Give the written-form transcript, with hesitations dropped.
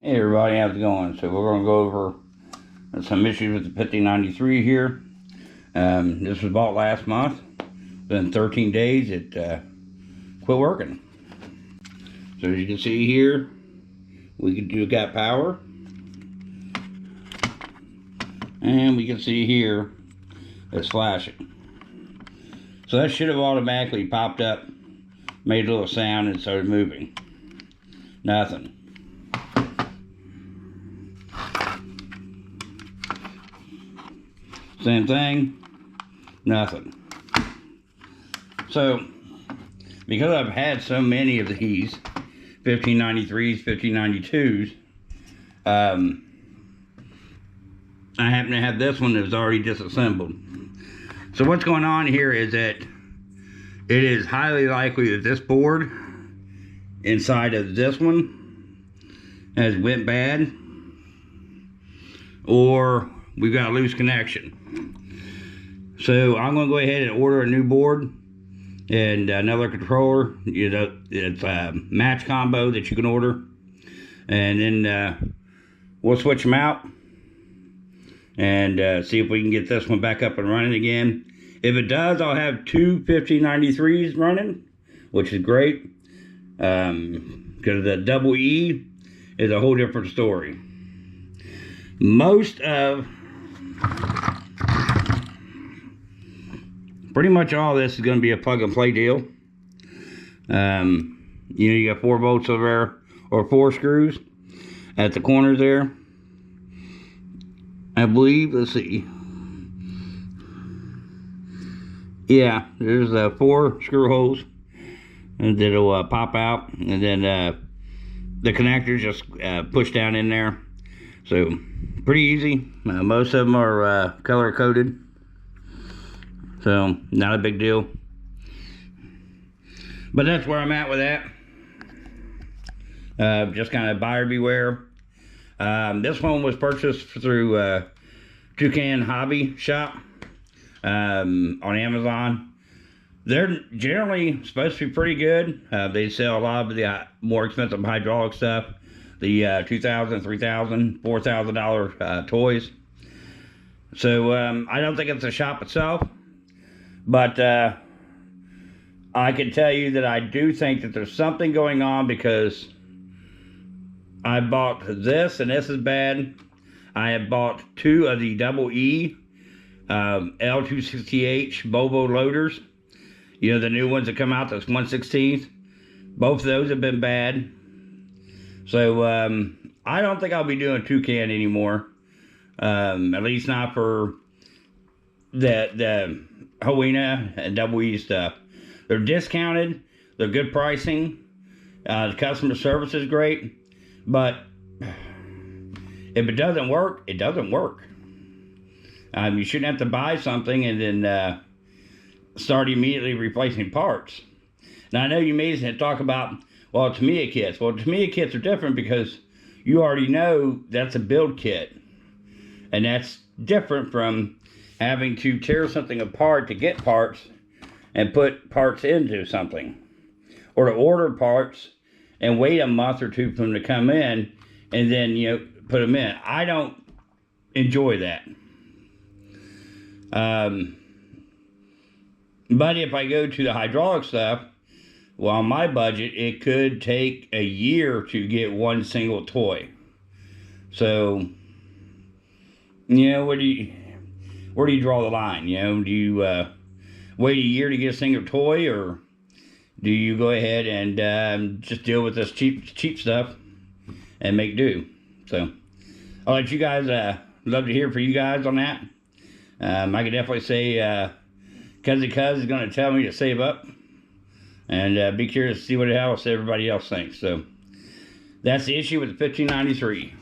Hey everybody, how's it going? So we're going to go over some issues with the 1593 here. This was bought last month. Within 13 days it quit working. So as you can see here, we got power. And we can see here it's flashing. So that should have automatically popped up, made a little sound and started moving. Nothing. Same thing, nothing. So, because I've had so many of these 1593s, 1592s, I happen to have this one that was already disassembled. So what's going on here is that it is highly likely that this board inside of this one has went bad, or we've got a loose connection. So I'm going to go ahead and order a new board and another controller. You know, it's a match combo that you can order, and then we'll switch them out and see if we can get this one back up and running again. If it does, I'll have two 1593s running, which is great, because the double E is a whole different story. Pretty much all this is going to be a plug and play deal. You got 4 bolts over there, or 4 screws at the corners there. I believe, let's see. Yeah, there's 4 screw holes and that'll pop out, and then the connectors just push down in there. So pretty easy. Most of them are color coded, so not a big deal. But that's where I'm at with that. Just kind of buyer beware. This one was purchased through Toucan Hobby Shop on Amazon. They're generally supposed to be pretty good. They sell a lot of the more expensive hydraulic stuff, the $2,000, $3,000, $4,000 toys. So I don't think it's the shop itself, but I can tell you that I do think that there's something going on, because I bought this, and this is bad. I have bought 2 of the double E L260H Bobo loaders. You know, the new ones that come out, that's 1/16. Both of those have been bad. So I don't think I'll be doing Toucan anymore. At least not for the Hunia and double E stuff. They're discounted. They're good pricing. The customer service is great. But if it doesn't work, it doesn't work. You shouldn't have to buy something and then start immediately replacing parts. Now, I know you may talk about, well, Tamiya kits. Well, Tamiya kits are different because you already know that's a build kit. And that's different from having to tear something apart to get parts and put parts into something. Or to order parts and wait a month or 2 for them to come in and then, you know, put them in. I don't enjoy that. But if I go to the hydraulic stuff, well, on my budget, it could take a year to get one single toy. So, you know, where do you draw the line? You know, do you wait a year to get a single toy, or do you go ahead and just deal with this cheap stuff and make do? So I'll let you guys, love to hear from you guys on that. I could definitely say Cuzzy Cuz is going to tell me to save up, and be curious to see what else everybody else thinks. So that's the issue with the 1593.